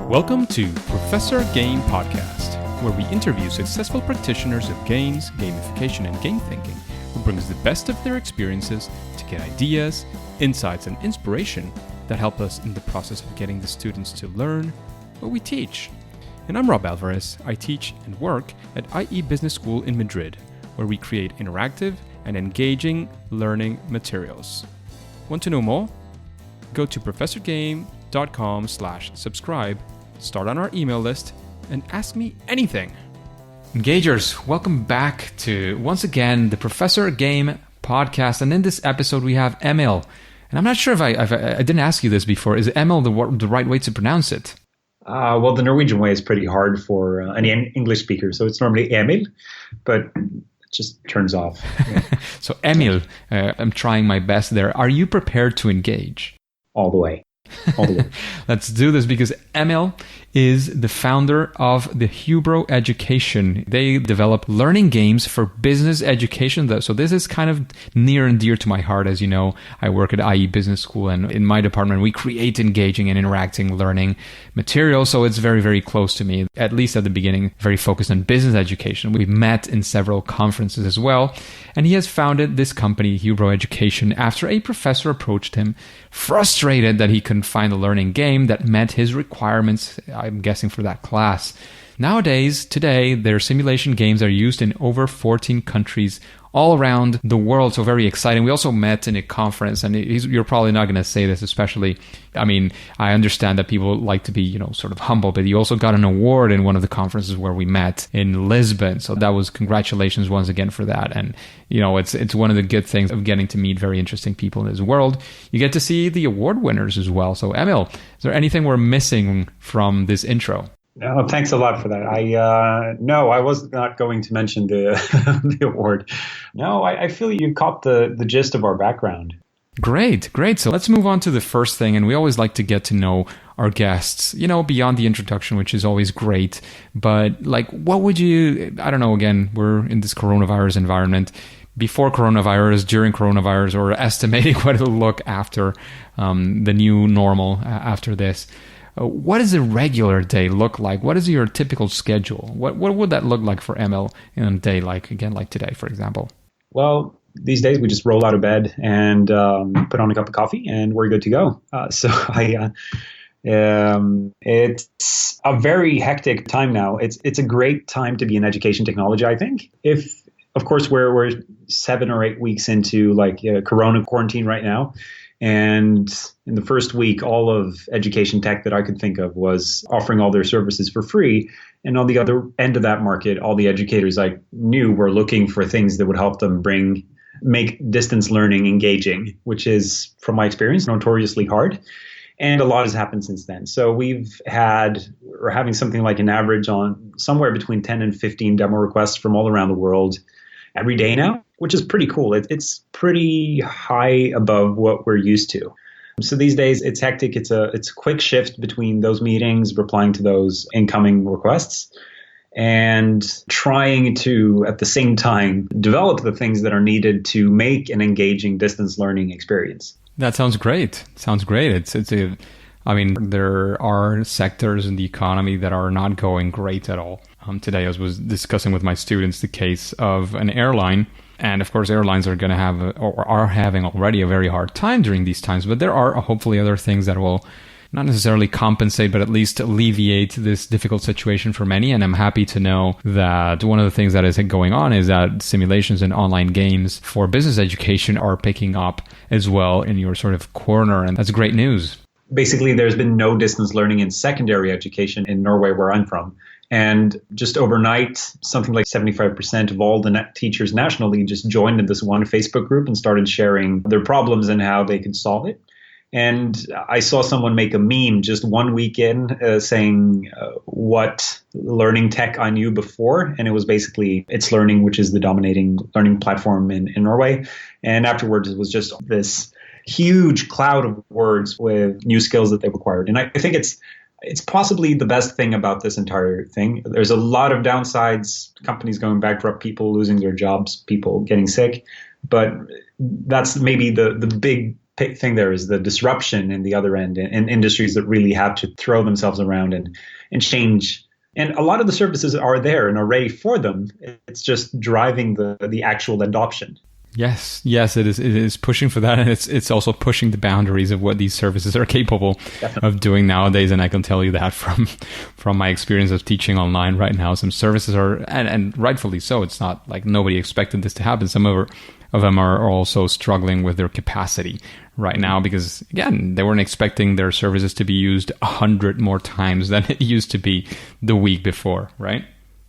Welcome to Professor Game Podcast, where we interview successful practitioners of games, gamification, and game thinking who brings the best of their experiences to get ideas, insights, and inspiration that help us in the process of getting the students to learn what we teach. And I'm Rob Alvarez. I teach and work at IE Business School in Madrid, where we create interactive and engaging learning materials. Want to know more? Go to professorgame.com/subscribe, start on our email list, and ask me anything. Engagers, welcome back to, once again, the Professor Game Podcast. And in this episode, we have Emil. And I'm not sure if I didn't ask you this before. Is Emil the right way to pronounce it? Well, the Norwegian way is pretty hard for any English speaker. So it's normally Emil, but it just turns off. Yeah. So Emil, I'm trying my best there. Are you prepared to engage? All the way. All the way. Let's do this because Emil is the founder of the Hubro Education. They develop learning games for business education. So this is kind of near and dear to my heart. As you know, I work at IE Business School, and in my department, we create engaging and interacting learning materials. So it's very, very close to me, at least at the beginning, very focused on business education. We've met in several conferences as well. And he has founded this company, Hubro Education, after a professor approached him, frustrated that he couldn't find a learning game that met his requirements, I'm guessing, for that class. Today, their simulation games are used in over 14 countries all around the world. So very exciting. We also met in a conference, and you're probably not going to say this, especially, I understand that people like to be, sort of humble, but you also got an award in one of the conferences where we met in Lisbon. So that was congratulations once again for that. And, it's one of the good things of getting to meet very interesting people in this world. You get to see the award winners as well. So Emil, is there anything we're missing from this intro? No, thanks a lot for that. I was not going to mention the the award. No, I feel you caught the gist of our background. Great. So let's move on to the first thing. And we always like to get to know our guests, beyond the introduction, which is always great. But what would you, I don't know, again, we're in this coronavirus environment. Before coronavirus, during coronavirus, or estimating what it'll look after the new normal after this. What does a regular day look like? What is your typical schedule? What would that look like for Emil in a day like today, for example? Well, these days we just roll out of bed and put on a cup of coffee and we're good to go. It's a very hectic time now. It's a great time to be in education technology, I think. Of course, we're 7 or 8 weeks into Corona quarantine right now. And in the first week, all of education tech that I could think of was offering all their services for free. And on the other end of that market, all the educators I knew were looking for things that would help them make distance learning engaging, which is, from my experience, notoriously hard. And a lot has happened since then. So we're having something like an average on somewhere between 10 and 15 demo requests from all around the world every day now, which is pretty cool. It's pretty high above what we're used to. So these days it's hectic. It's a quick shift between those meetings, replying to those incoming requests, and trying to, at the same time, develop the things that are needed to make an engaging distance learning experience. That sounds great. There are sectors in the economy that are not going great at all. Today I was discussing with my students the case of an airline. And of course, airlines are going to have or are having already a very hard time during these times. But there are hopefully other things that will not necessarily compensate, but at least alleviate this difficult situation for many. And I'm happy to know that one of the things that is going on is that simulations and online games for business education are picking up as well in your sort of corner. And that's great news. Basically, there's been no distance learning in secondary education in Norway, where I'm from. And just overnight, something like 75% of all the teachers nationally just joined in this one Facebook group and started sharing their problems and how they could solve it. And I saw someone make a meme just 1 week in saying what learning tech I knew before. And it was basically It's Learning, which is the dominating learning platform in Norway. And afterwards, it was just this huge cloud of words with new skills that they required. And I think it's possibly the best thing about this entire thing. There's a lot of downsides, companies going bankrupt, people losing their jobs, people getting sick. But that's maybe the big thing there is the disruption in the other end, in industries that really have to throw themselves around and change. And a lot of the services are there and are ready for them. It's just driving the actual adoption. Yes, it is. It is pushing for that, and it's also pushing the boundaries of what these services are capable of doing nowadays. And I can tell you that from my experience of teaching online right now, some services are, and rightfully so. It's not like nobody expected this to happen. Some of them are also struggling with their capacity right now because, again, they weren't expecting their services to be used 100 more times than it used to be the week before, right?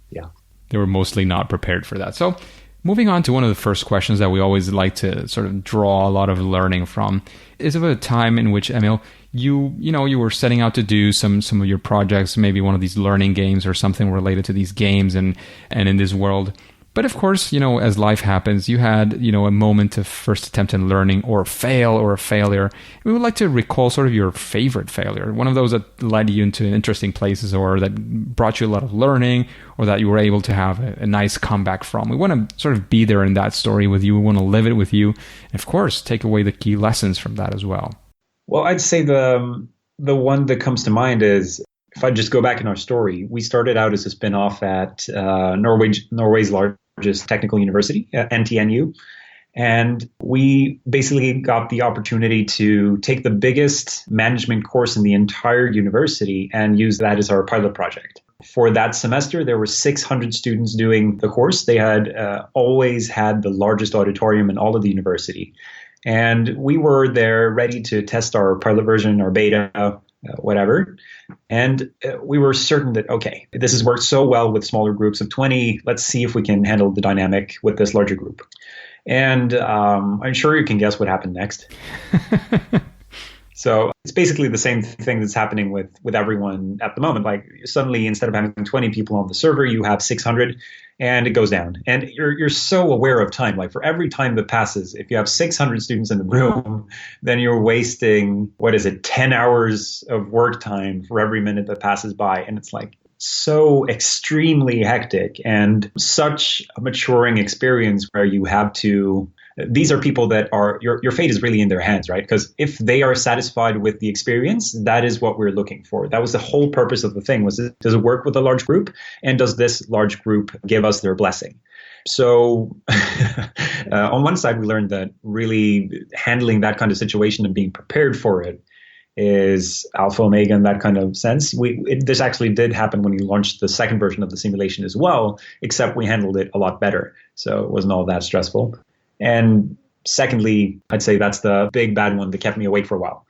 Yeah, they were mostly not prepared for that. So, moving on to one of the first questions that we always like to sort of draw a lot of learning from is about a time in which, Emil, you were setting out to do some of your projects, maybe one of these learning games or something related to these games and in this world. But of course, as life happens, you had, a moment of first attempt in learning or a fail or a failure. We would like to recall sort of your favorite failure, one of those that led you into interesting places or that brought you a lot of learning or that you were able to have a nice comeback from. We want to sort of be there in that story with you. We want to live it with you. And of course, take away the key lessons from that as well. Well, I'd say the one that comes to mind is, if I just go back in our story, we started out as a spin-off at Norway's largest technical university, NTNU. And we basically got the opportunity to take the biggest management course in the entire university and use that as our pilot project. For that semester, there were 600 students doing the course. They had always had the largest auditorium in all of the university. And we were there ready to test our pilot version, our beta, whatever. And we were certain that, okay, this has worked so well with smaller groups of 20. Let's see if we can handle the dynamic with this larger group. And I'm sure you can guess what happened next. So it's basically the same thing that's happening with everyone at the moment. Like suddenly, instead of having 20 people on the server, you have 600 and it goes down. And you're so aware of time. Like for every time that passes, if you have 600 students in the room, then you're wasting, 10 hours of work time for every minute that passes by. And it's like so extremely hectic and such a maturing experience where you have to. These are people that are, your fate is really in their hands, right? Because if they are satisfied with the experience, that is what we're looking for. That was the whole purpose of the thing was, does it work with a large group? And does this large group give us their blessing? So on one side, we learned that really handling that kind of situation and being prepared for it is alpha omega in that kind of sense. This actually did happen when we launched the second version of the simulation as well, except we handled it a lot better. So it wasn't all that stressful. And secondly, I'd say that's the big bad one that kept me awake for a while.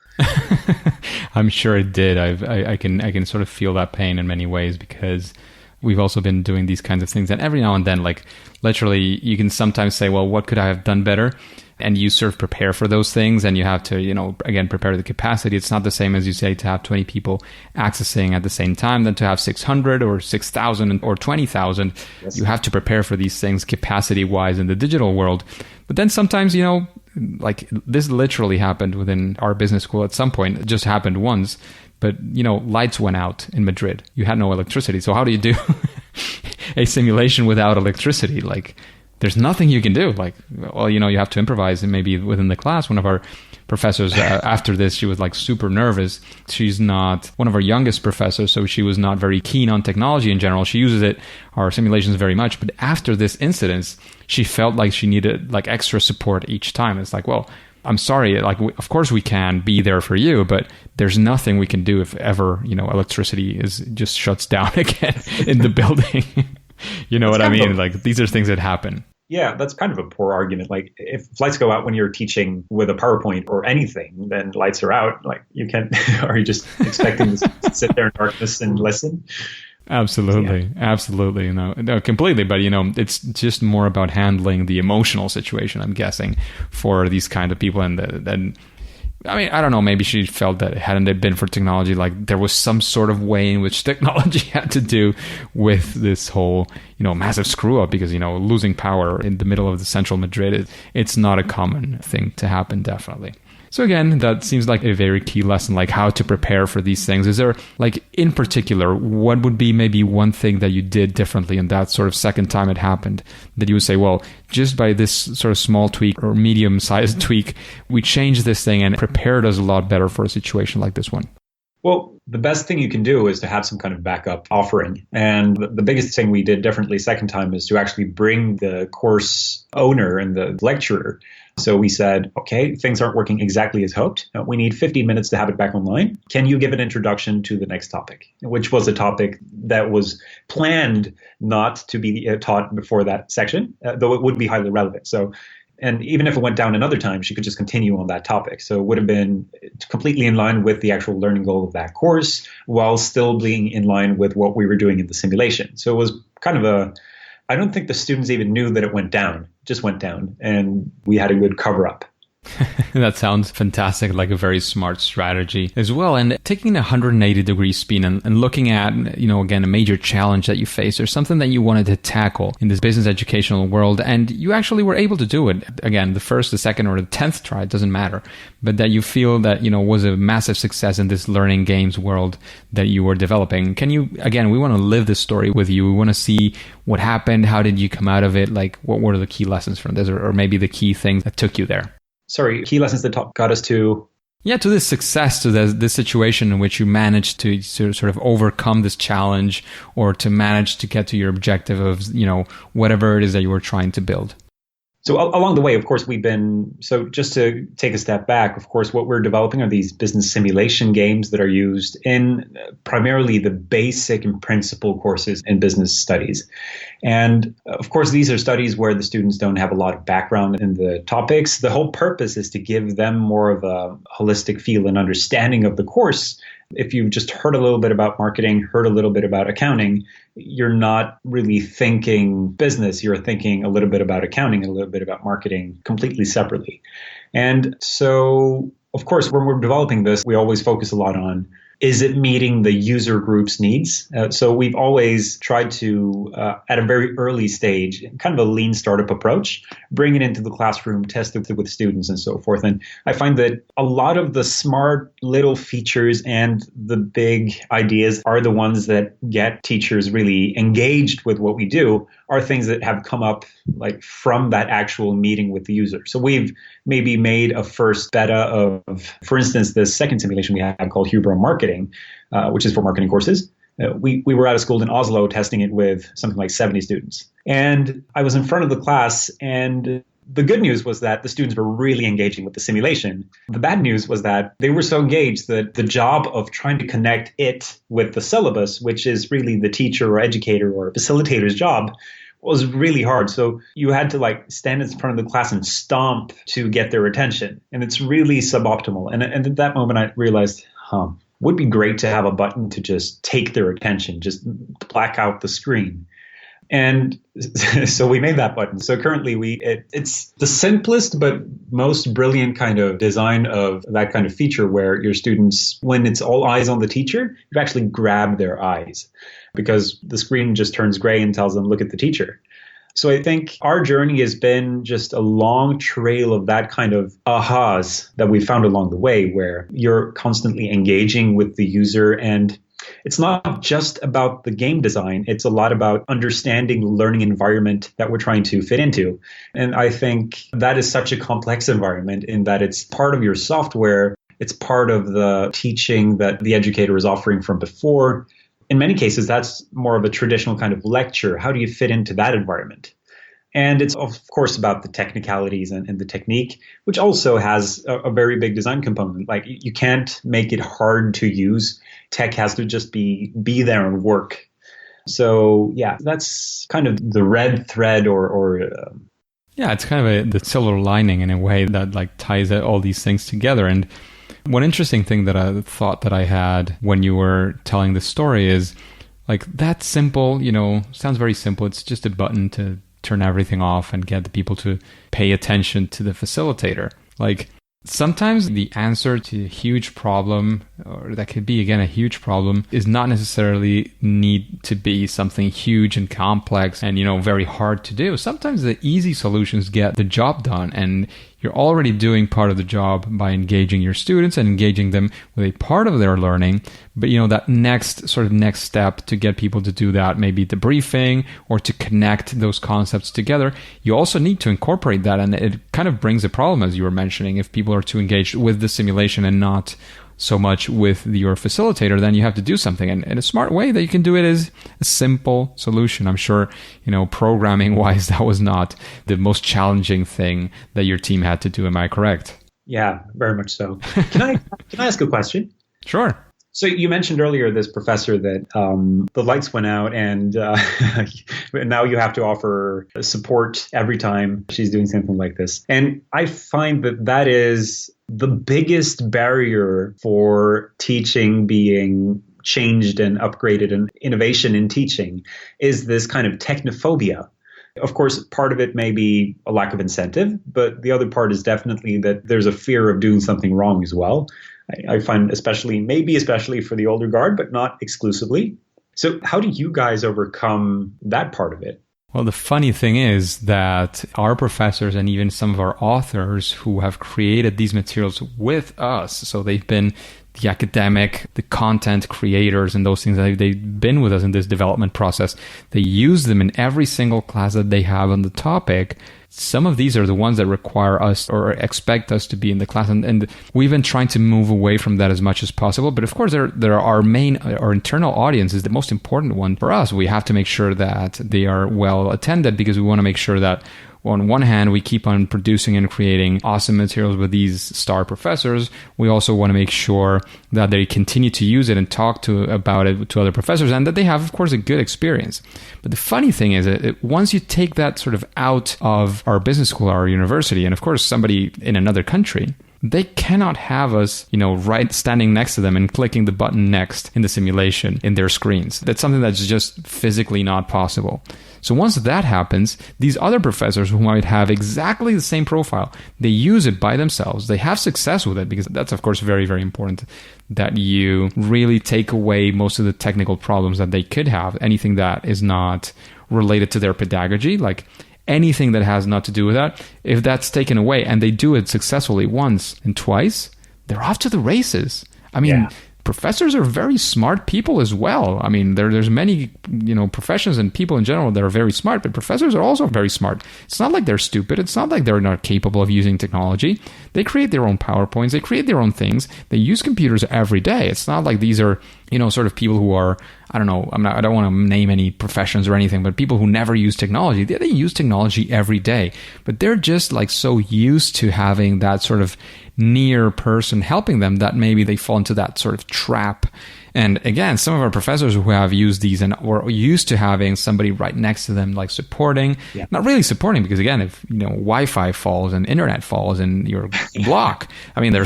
I'm sure it did. I can sort of feel that pain in many ways because we've also been doing these kinds of things. And every now and then, like literally, you can sometimes say, well, what could I have done better? And you sort of prepare for those things and you have to, again, prepare the capacity. It's not the same as you say to have 20 people accessing at the same time than to have 600 or 6,000 or 20,000. Yes. You have to prepare for these things capacity-wise in the digital world. But then sometimes, like this literally happened within our business school at some point. It just happened once. But, lights went out in Madrid. You had no electricity. So how do you do a simulation without electricity? Like, there's nothing you can do. Like, well, you have to improvise. And maybe within the class, one of our professors, after this, she was like super nervous. She's not one of our youngest professors, so she was not very keen on technology in general. She uses our simulations very much. But after this incident, she felt like she needed like extra support each time. It's like, well, I'm sorry. Like, of course we can be there for you, but there's nothing we can do if ever, electricity just shuts down again in the building. You know what I mean? Like, these are things that happen. Yeah, that's kind of a poor argument. Like, if lights go out when you're teaching with a PowerPoint or anything, then lights are out. Like, you can't, are you just expecting to sit there in darkness and listen? Absolutely. Yeah. Absolutely. No, completely. But, it's just more about handling the emotional situation, I'm guessing, for these kind of people. And I mean, I don't know, maybe she felt that hadn't it been for technology, like there was some sort of way in which technology had to do with this whole, massive screw up because, losing power in the middle of the central Madrid, it's not a common thing to happen, definitely. So again, that seems like a very key lesson, like how to prepare for these things. Is there, like in particular, what would be maybe one thing that you did differently in that sort of second time it happened that you would say, well, just by this sort of small tweak or medium-sized tweak, we changed this thing and prepared us a lot better for a situation like this one? Well, the best thing you can do is to have some kind of backup offering. And the biggest thing we did differently second time is to actually bring the course owner and the lecturer. So we said, okay, things aren't working exactly as hoped. We need 15 minutes to have it back online. Can you give an introduction to the next topic, which was a topic that was planned not to be taught before that section, though it would be highly relevant. And even if it went down another time, she could just continue on that topic. So it would have been completely in line with the actual learning goal of that course, while still being in line with what we were doing in the simulation. So it was kind of I don't think the students even knew that it went down. It just went down, and we had a good cover up. That sounds fantastic, like a very smart strategy as well. And taking a 180-degree spin and looking at, again, a major challenge that you face or something that you wanted to tackle in this business educational world, and you actually were able to do it. Again, the first, the second, or the 10th try, it doesn't matter. But that you feel that, was a massive success in this learning games world that you were developing. Can you, again, we want to live this story with you. We want to see what happened. How did you come out of it? Like, what were the key lessons from this, or maybe the key things that took you there? Sorry, key lessons that got us to... Yeah, to this success, to this situation in which you managed to sort of overcome this challenge, or to manage to get to your objective of, whatever it is that you were trying to build. So along the way, of course, so just to take a step back, of course, what we're developing are these business simulation games that are used in primarily the basic and principal courses in business studies. And of course, these are studies where the students don't have a lot of background in the topics. The whole purpose is to give them more of a holistic feel and understanding of the course. If you've just heard a little bit about marketing, heard a little bit about accounting, you're not really thinking business. You're thinking a little bit about accounting, a little bit about marketing completely separately. And so, of course, when we're developing this, we always focus a lot on, is it meeting the user group's needs? So we've always tried to, at a very early stage, kind of a lean startup approach, bring it into the classroom, test it with students and so forth. And I find that a lot of the smart little features and the big ideas are the ones that get teachers really engaged with what we do, are things that have come up like from that actual meeting with the user. So we've maybe made a first beta of, for instance, the second simulation we had called Hubro Marketing, which is for marketing courses. We were at a school in Oslo testing it with something like 70 students. And I was in front of the class, and the good news was that the students were really engaging with the simulation. The bad news was that they were so engaged that the job of trying to connect it with the syllabus, which is really the teacher or educator or facilitator's job, was really hard. So you had to stand in front of the class and stomp to get their attention. And it's really suboptimal. And at that moment, I realized, would be great to have a button to just take their attention, just black out the screen. And so we made that button. So currently it's the simplest but most brilliant kind of design of that kind of feature where your students, when it's all eyes on the teacher, you actually grab their eyes because the screen just turns gray and tells them, look at the teacher. So I think our journey has been just a long trail of that kind of ahas that we found along the way, where you're constantly engaging with the user. And it's not just about the game design. It's a lot about understanding the learning environment that we're trying to fit into. And I think that is such a complex environment in that it's part of your software. It's part of the teaching that the educator is offering from before. In many cases, that's more of a traditional kind of lecture. How do you fit into that environment? And it's, of course, about the technicalities and the technique, which also has a very big design component. Like, you can't make it hard to use. Tech has to just be there and work. So, yeah, that's kind of the red thread Yeah, it's kind of the silver lining in a way that ties all these things together. And one interesting thing that I thought that I had when you were telling the story is that simple, sounds very simple. It's just a button to turn everything off and get the people to pay attention to the facilitator. Sometimes the answer to a huge problem, or that could be, again, a huge problem, is not necessarily need to be something huge and complex and, very hard to do. Sometimes the easy solutions get the job done. And, you're already doing part of the job by engaging your students and engaging them with a part of their learning. But, that next step to get people to do that, maybe debriefing or to connect those concepts together, you also need to incorporate that. And it kind of brings a problem, as you were mentioning, if people are too engaged with the simulation and not so much with your facilitator, then you have to do something. And a smart way that you can do it is a simple solution. I'm sure, programming wise, that was not the most challenging thing that your team had to do. Am I correct? Yeah, very much so. Can I ask a question? Sure. So you mentioned earlier this professor that the lights went out and now you have to offer support every time she's doing something like this. And I find that is the biggest barrier for teaching being changed and upgraded, and innovation in teaching is this kind of technophobia. Of course, part of it may be a lack of incentive, but the other part is definitely that there's a fear of doing something wrong as well. I find especially for the older guard, but not exclusively. So how do you guys overcome that part of it? Well, the funny thing is that our professors and even some of our authors who have created these materials with us, so they've been the academic, the content creators and those things, they've been with us in this development process. They use them in every single class that they have on the topic. Some of these are the ones that require us or expect us to be in the class. And we've been trying to move away from that as much as possible. But of course, there are our internal audience is the most important one for us. We have to make sure that they are well attended because we want to make sure that on one hand, we keep on producing and creating awesome materials with these star professors. We also want to make sure that they continue to use it and talk about it to other professors and that they have, of course, a good experience. But the funny thing is that once you take that sort of out of our business school, our university, and of course, somebody in another country, they cannot have us, right standing next to them and clicking the button next in the simulation in their screens. That's something that's just physically not possible. So once that happens, these other professors who might have exactly the same profile, they use it by themselves. They have success with it because that's, of course, very, very important that you really take away most of the technical problems that they could have, anything that is not related to their pedagogy, like anything that has not to do with that. If that's taken away and they do it successfully once and twice, they're off to the races. I mean, professors are very smart people as well. I mean, there's many, professions and people in general that are very smart, but professors are also very smart. It's not like they're stupid. It's not like they're not capable of using technology. They create their own PowerPoints. They create their own things. They use computers every day. It's not like these are, sort of people who are, I don't know, I don't want to name any professions or anything, but people who never use technology. They use technology every day, but they're just like so used to having that sort of near person helping them that maybe they fall into that sort of trap. And again, some of our professors who have used these and were used to having somebody right next to them, like supporting, not really supporting, because again, if Wi-Fi falls and internet falls and your block, I mean,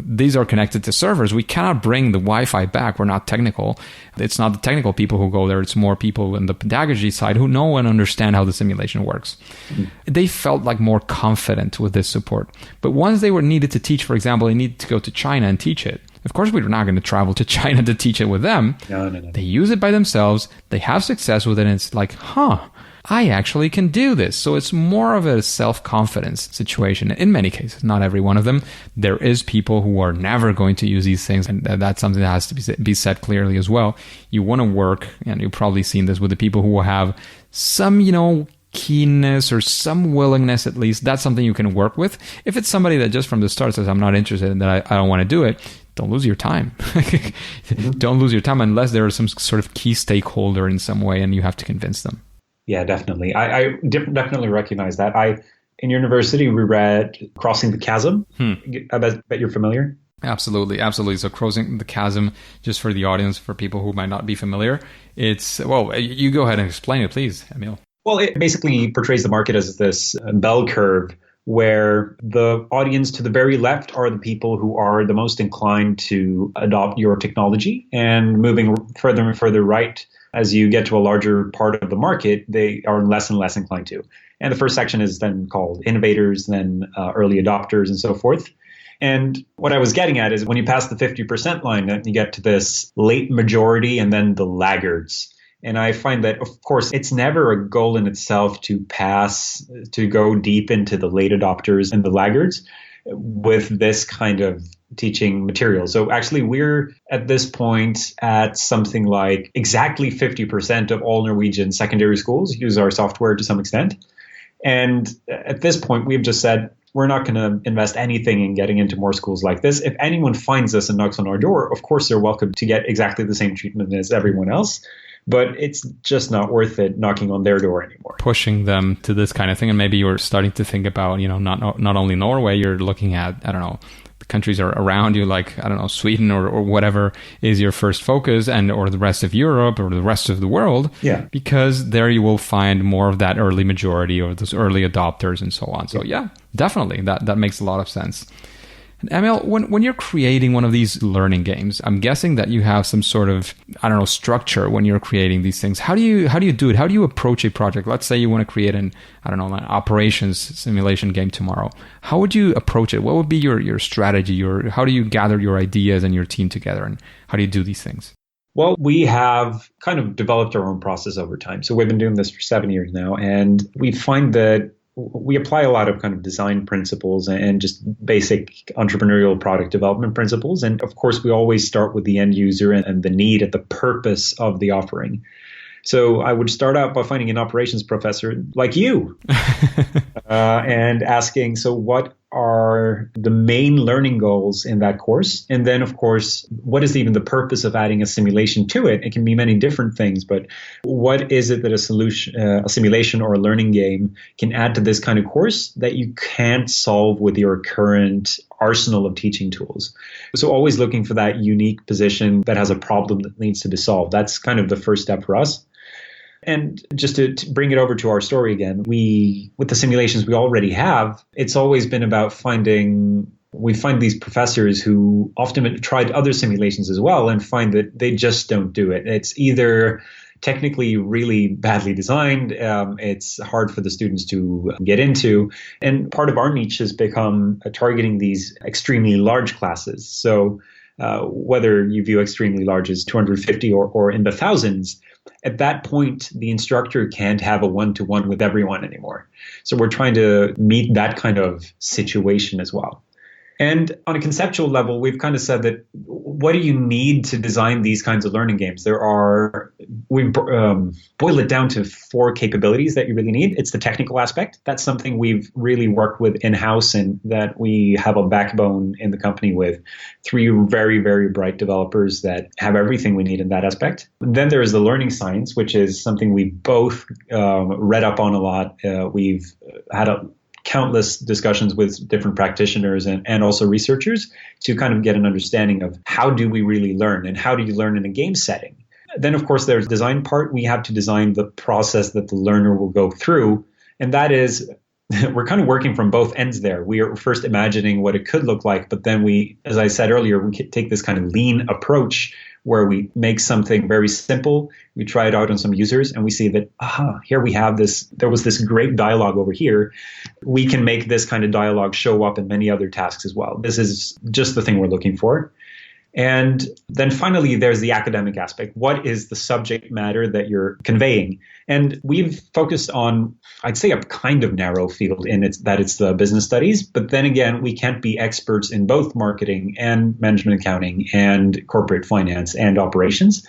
these are connected to servers. We cannot bring the Wi-Fi back. We're not technical. It's not the technical people who go there. It's more people on the pedagogy side who know and understand how the simulation works. They felt like more confident with this support. But once they were needed to teach, for example, they needed to go to China and teach it. Of course, we're not going to travel to China to teach it with them. No. They use it by themselves. They have success with it. And it's like, I actually can do this. So it's more of a self-confidence situation. In many cases, not every one of them. There is people who are never going to use these things. And that's something that has to be said clearly as well. You want to work, and you've probably seen this with the people who have some, keenness or some willingness, at least. That's something you can work with. If it's somebody that just from the start says, I'm not interested and that I don't want to do it, don't lose your time. Don't lose your time unless there is some sort of key stakeholder in some way and you have to convince them. Yeah, definitely. I definitely recognize that. In university, we read Crossing the Chasm. I bet you're familiar. Absolutely. So Crossing the Chasm, just for the audience, for people who might not be familiar, you go ahead and explain it, please, Emil. Well, it basically portrays the market as this bell curve where the audience to the very left are the people who are the most inclined to adopt your technology, and moving further and further right as you get to a larger part of the market, they are less and less inclined to. And the first section is then called innovators, then early adopters, and so forth. And what I was getting at is when you pass the 50% line, then you get to this late majority and then the laggards. And I find that, of course, it's never a goal in itself to go deep into the late adopters and the laggards with this kind of teaching material. So actually, we're at this point at something like exactly 50% of all Norwegian secondary schools use our software to some extent. And at this point, we've just said, we're not going to invest anything in getting into more schools like this. If anyone finds us and knocks on our door, of course, they're welcome to get exactly the same treatment as everyone else. But it's just not worth it knocking on their door anymore. Pushing them to this kind of thing. And maybe you're starting to think about, not only Norway, you're looking at, I don't know, the countries are around you, like, I don't know, Sweden or whatever is your first focus, or the rest of Europe or the rest of the world. Yeah. Because there you will find more of that early majority or those early adopters and so on. So yeah, definitely. That makes a lot of sense. And Emil, when you're creating one of these learning games, I'm guessing that you have some sort of, I don't know, structure when you're creating these things. How do you do it? How do you approach a project? Let's say you want to create an operations simulation game tomorrow. How would you approach it? What would be your strategy? How do you gather your ideas and your team together? And how do you do these things? Well, we have kind of developed our own process over time. So we've been doing this for 7 years now, and we find that we apply a lot of kind of design principles and just basic entrepreneurial product development principles. And of course, we always start with the end user and the need and the purpose of the offering. So I would start out by finding an operations professor like you and asking, so what are the main learning goals in that course? And then, of course, what is even the purpose of adding a simulation to it? It can be many different things, but what is it that a simulation or a learning game can add to this kind of course that you can't solve with your current arsenal of teaching tools? So always looking for that unique position that has a problem that needs to be solved. That's kind of the first step for us. And just to bring it over to our story again, with the simulations we already have, it's always been about we find these professors who often tried other simulations as well and find that they just don't do it. It's either technically really badly designed, it's hard for the students to get into, and part of our niche has become targeting these extremely large classes. So whether you view extremely large as 250 or in the thousands, at that point, the instructor can't have a one-to-one with everyone anymore. So we're trying to meet that kind of situation as well. And on a conceptual level, we've kind of said that what do you need to design these kinds of learning games? We've boiled it down to 4 capabilities that you really need. It's the technical aspect. That's something we've really worked with in-house and that we have a backbone in the company with 3 very, very bright developers that have everything we need in that aspect. Then there is the learning science, which is something we both read up on a lot. We've had countless discussions with different practitioners and also researchers to kind of get an understanding of how do we really learn and how do you learn in a game setting. Then, of course, there's the design part. We have to design the process that the learner will go through. And that is, we're kind of working from both ends there. We are first imagining what it could look like, but then as I said earlier, we take this kind of lean approach where we make something very simple, we try it out on some users, and we see that, here we have this, there was this great dialogue over here. We can make this kind of dialogue show up in many other tasks as well. This is just the thing we're looking for. And then finally, there's the academic aspect. What is the subject matter that you're conveying? And we've focused on, I'd say, a kind of narrow field in it's the business studies. But then again, we can't be experts in both marketing and management accounting and corporate finance and operations.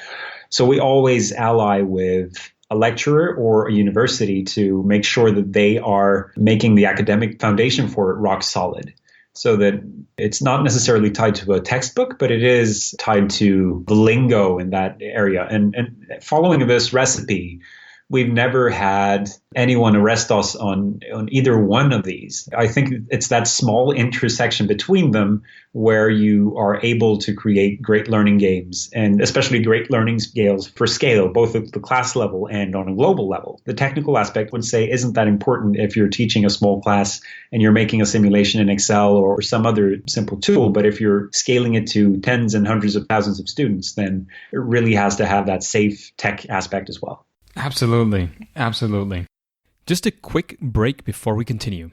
So we always ally with a lecturer or a university to make sure that they are making the academic foundation for it rock solid. So that it's not necessarily tied to a textbook, but it is tied to the lingo in that area. And following this recipe, we've never had anyone arrest us on either one of these. I think it's that small intersection between them where you are able to create great learning games, and especially great learning scales for scale, both at the class level and on a global level. The technical aspect would say isn't that important if you're teaching a small class and you're making a simulation in Excel or some other simple tool. But if you're scaling it to tens and hundreds of thousands of students, then it really has to have that safe tech aspect as well. Absolutely. Absolutely. Just a quick break before we continue.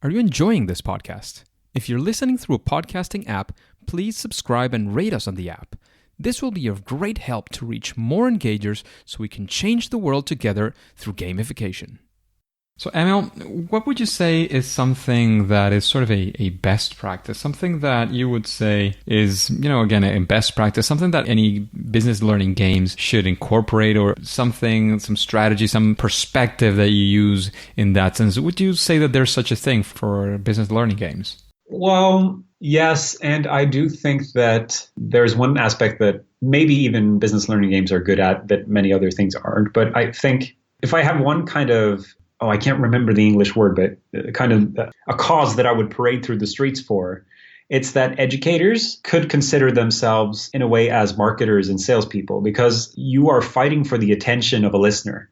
Are you enjoying this podcast? If you're listening through a podcasting app, please subscribe and rate us on the app. This will be of great help to reach more engagers so we can change the world together through gamification. So Emil, what would you say is something that is sort of a best practice, something that you would say is, again, a best practice, something that any business learning games should incorporate, or something, some strategy, some perspective that you use in that sense? Would you say that there's such a thing for business learning games? Well, yes, and I do think that there's one aspect that maybe even business learning games are good at that many other things aren't. But I think if I have one kind of, I can't remember the English word, but kind of a cause that I would parade through the streets for, it's that educators could consider themselves in a way as marketers and salespeople, because you are fighting for the attention of a listener.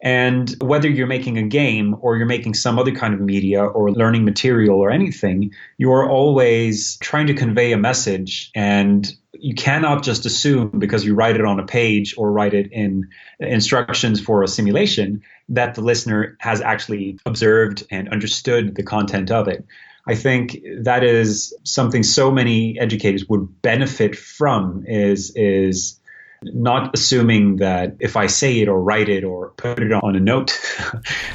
And whether you're making a game or you're making some other kind of media or learning material or anything, you are always trying to convey a message. And you cannot just assume because you write it on a page or write it in instructions for a simulation that the listener has actually observed and understood the content of it. I think that is something so many educators would benefit from, is not assuming that if I say it or write it or put it on a note,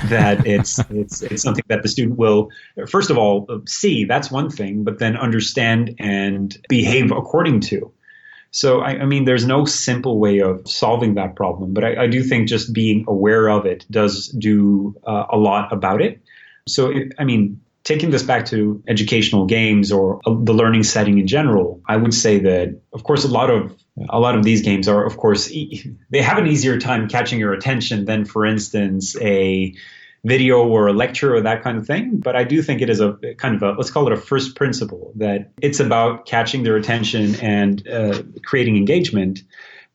that it's something that the student will, first of all, see. That's one thing, but then understand and behave according to. So, I mean, there's no simple way of solving that problem, but I do think just being aware of it does do a lot about it. So, taking this back to educational games or the learning setting in general, I would say that, of course, a lot of these games are, of course, they have an easier time catching your attention than, for instance, a video or a lecture or that kind of thing. But I do think it is a kind of let's call it a first principle, that it's about catching their attention and creating engagement.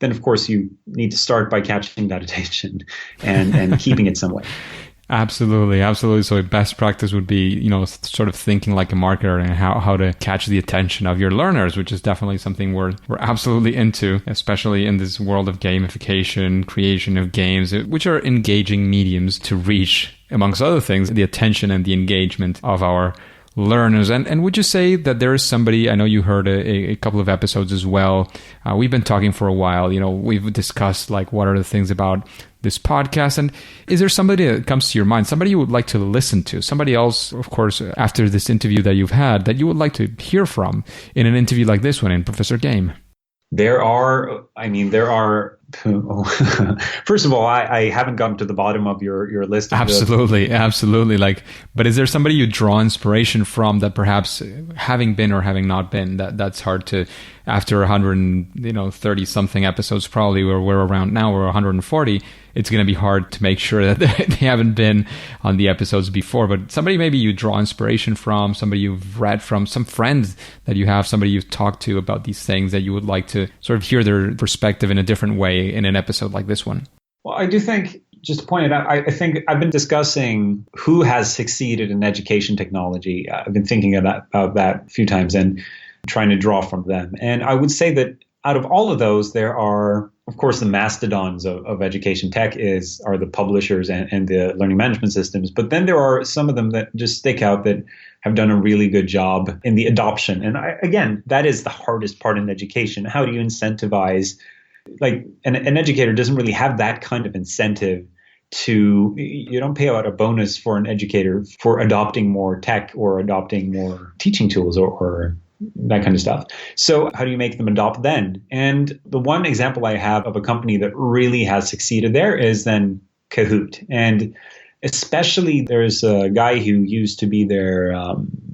Then, of course, you need to start by catching that attention and keeping it some way. Absolutely, absolutely. So best practice would be, sort of thinking like a marketer and how to catch the attention of your learners, which is definitely something we're absolutely into, especially in this world of gamification, creation of games, which are engaging mediums to reach, amongst other things, the attention and the engagement of our learners. And would you say that there is somebody, I know you heard a couple of episodes as well. We've been talking for a while, we've discussed like what are the things about this podcast, and is there somebody that comes to your mind, somebody you would like to listen to, somebody else, of course, after this interview that you've had, that you would like to hear from in an interview like this one in Professor Game? There are. First of all, I haven't gotten to the bottom of your list. Absolutely. But is there somebody you draw inspiration from that perhaps having been or having not been, that's hard to, after 130 something episodes, probably where we're around now, we're 140, it's going to be hard to make sure that they haven't been on the episodes before. But somebody maybe you draw inspiration from, somebody you've read from, some friends that you have, somebody you've talked to about these things that you would like to sort of hear their perspective in a different way in an episode like this one. Well, I do think, just to point it out, I think I've been discussing who has succeeded in education technology. I've been thinking about that a few times and trying to draw from them. And I would say that out of all of those, there are, of course, the mastodons of education tech are the publishers and the learning management systems. But then there are some of them that just stick out that have done a really good job in the adoption. And again, that is the hardest part in education. How do you incentivize? Like an educator doesn't really have that kind of incentive you don't pay out a bonus for an educator for adopting more tech or adopting more teaching tools or that kind of stuff. So how do you make them adopt then? And the one example I have of a company that really has succeeded there is then Kahoot. And especially there's a guy who used to be their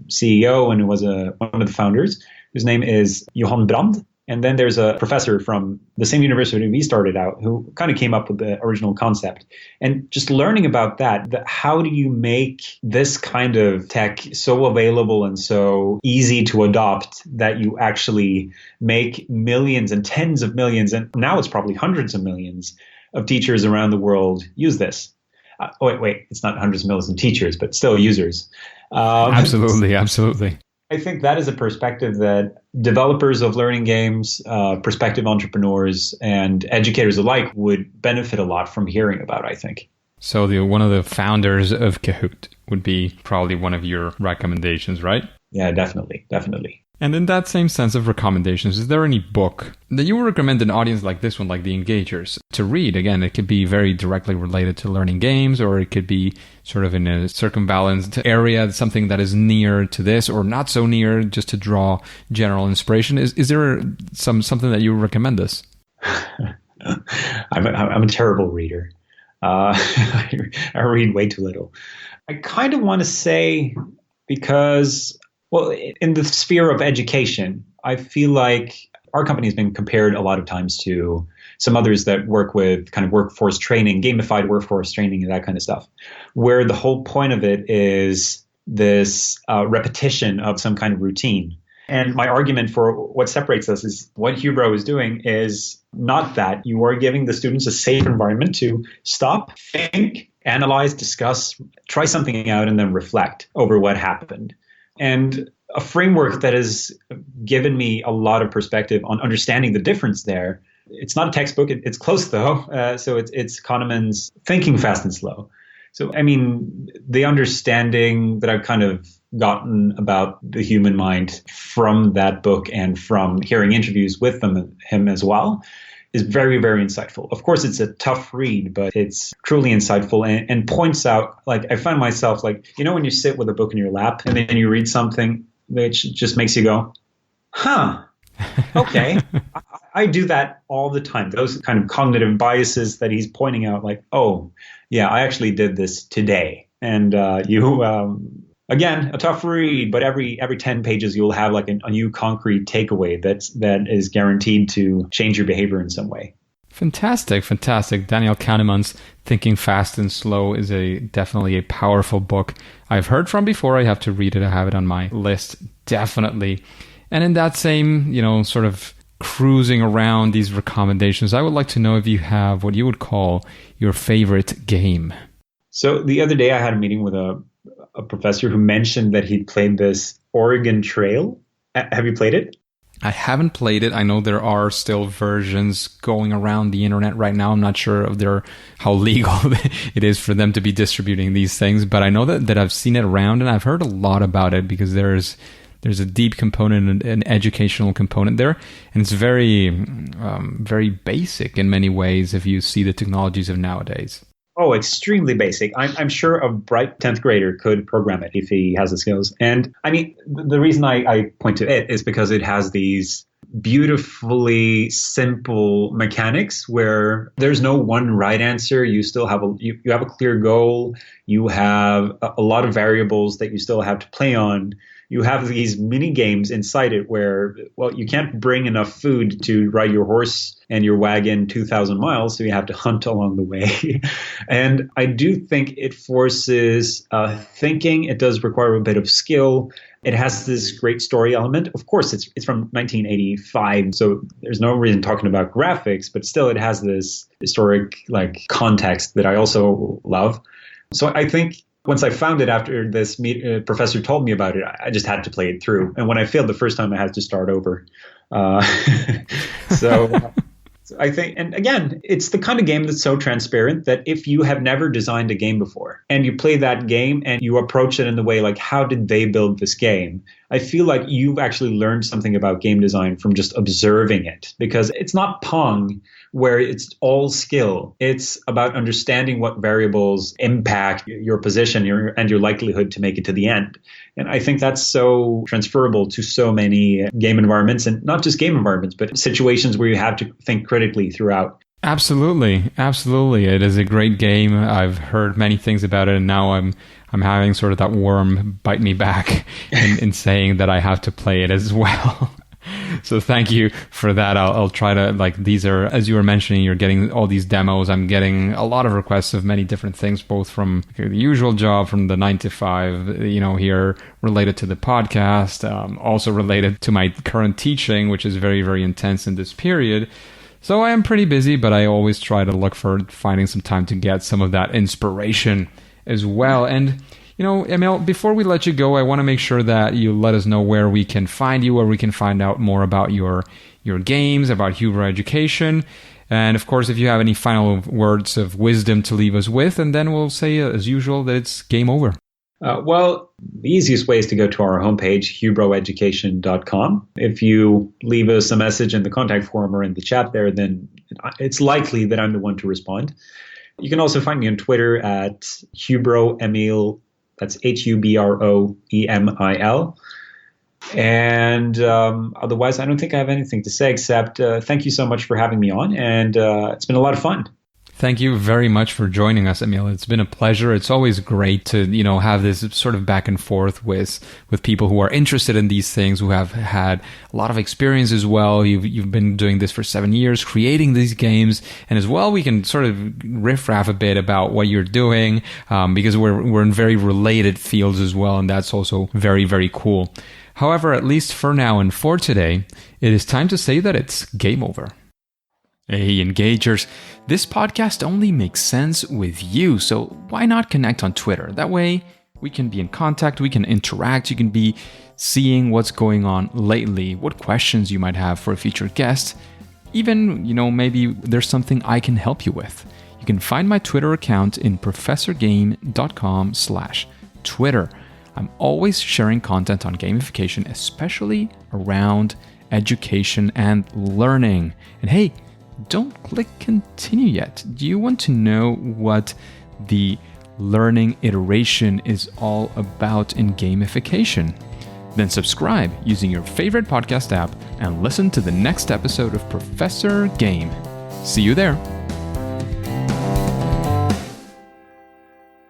CEO and was one of the founders, whose name is Johan Brand. And then there's a professor from the same university we started out who kind of came up with the original concept. And just learning about that how do you make this kind of tech so available and so easy to adopt that you actually make millions and tens of millions, and now it's probably hundreds of millions of teachers around the world use this. Wait, it's not hundreds of millions of teachers, but still users. Absolutely. I think that is a perspective that developers of learning games, prospective entrepreneurs, and educators alike would benefit a lot from hearing about, I think. So one of the founders of Kahoot would be probably one of your recommendations, right? Yeah, definitely. And in that same sense of recommendations, is there any book that you would recommend an audience like this one, like The Engagers, to read? Again, it could be very directly related to learning games, or it could be sort of in a circumvalanced area, something that is near to this or not so near, just to draw general inspiration. Is there something that you would recommend us? I'm a terrible reader. I read way too little. I kind of want to say, because, well, in the sphere of education, I feel like our company has been compared a lot of times to some others that work with kind of workforce training, gamified workforce training, and that kind of stuff, where the whole point of it is this repetition of some kind of routine. And my argument for what separates us is what Hubro is doing is not that. You are giving the students a safe environment to stop, think, analyze, discuss, try something out, and then reflect over what happened. And a framework that has given me a lot of perspective on understanding the difference there. It's not a textbook. It's close, though. So it's Kahneman's Thinking Fast and Slow. So, I mean, the understanding that I've kind of gotten about the human mind from that book and from hearing interviews with him as well is very, very insightful. Of course, it's a tough read, but it's truly insightful and points out, like, I find myself, like, you know, when you sit with a book in your lap and then you read something that just makes you go, huh, okay. I do that all the time. Those kind of cognitive biases that he's pointing out, like, oh, yeah, I actually did this today. And again, a tough read, but every 10 pages you'll have like a new concrete takeaway that is guaranteed to change your behavior in some way. Fantastic. Daniel Kahneman's Thinking Fast and Slow is definitely a powerful book I've heard from before. I have to read it. I have it on my list, definitely. And in that same, sort of cruising around these recommendations, I would like to know if you have what you would call your favorite game. So the other day I had a meeting with a professor who mentioned that he played this Oregon Trail. Have you played it? I haven't played it. I know there are still versions going around the internet right now. I'm not sure of how legal it is for them to be distributing these things, but I know that I've seen it around and I've heard a lot about it because there's a deep component, an educational component there, and it's very, very basic in many ways if you see the technologies of nowadays. Oh, extremely basic. I'm sure a bright 10th grader could program it if he has the skills. And I mean, the reason I point to it is because it has these beautifully simple mechanics where there's no one right answer. You still have you have a clear goal. You have a lot of variables that you still have to play on. You have these mini games inside it where, well, you can't bring enough food to ride your horse and your wagon 2,000 miles, so you have to hunt along the way. And I do think it forces thinking. It does require a bit of skill. It has this great story element. Of course, it's from 1985, so there's no reason talking about graphics, but still it has this historic context that I also love. So I think once I found it after this professor told me about it, I just had to play it through. And when I failed the first time, I had to start over. So I think, and again, it's the kind of game that's so transparent that if you have never designed a game before and you play that game and you approach it in the way like, how did they build this game? I feel like you've actually learned something about game design from just observing it, because it's not Pong where it's all skill. It's about understanding what variables impact your position and your likelihood to make it to the end. And I think that's so transferable to so many game environments, and not just game environments, but situations where you have to think critically throughout. Absolutely. It is a great game. I've heard many things about it, and now I'm having sort of that worm bite me back in saying that I have to play it as well. So thank you for that. I'll try to, these are, as you were mentioning, you're getting all these demos. I'm getting a lot of requests of many different things, both from the usual job, from the 9 to 5, here related to the podcast, also related to my current teaching, which is very, very intense in this period. So I am pretty busy, but I always try to look for finding some time to get some of that inspiration as well. And Emil, before we let you go, I want to make sure that you let us know where we can find you, where we can find out more about your games, about Hubro Education. And of course, if you have any final words of wisdom to leave us with, and then we'll say, as usual, that it's game over. Well, the easiest way is to go to our homepage, hubroeducation.com. If you leave us a message in the contact form or in the chat there, then it's likely that I'm the one to respond. You can also find me on Twitter at Hubro Emil. That's HUBROEMIL. And otherwise, I don't think I have anything to say except thank you so much for having me on. And it's been a lot of fun. Thank you very much for joining us, Emil. It's been a pleasure. It's always great to, have this sort of back and forth with people who are interested in these things, who have had a lot of experience as well. You've been doing this for 7 years, creating these games, and as well, we can sort of riff-raff a bit about what you're doing, because we're in very related fields as well, and that's also very, very cool. However, at least for now and for today, it is time to say that it's game over. Hey, Engagers, this podcast only makes sense with you, so why not connect on Twitter? That way, we can be in contact, we can interact, you can be seeing what's going on lately, what questions you might have for a future guest. Even, maybe there's something I can help you with. You can find my Twitter account in professorgame.com/Twitter. I'm always sharing content on gamification, especially around education and learning. And hey, don't click continue yet. Do you want to know what the learning iteration is all about in gamification? Then subscribe using your favorite podcast app and listen to the next episode of Professor Game. See you there.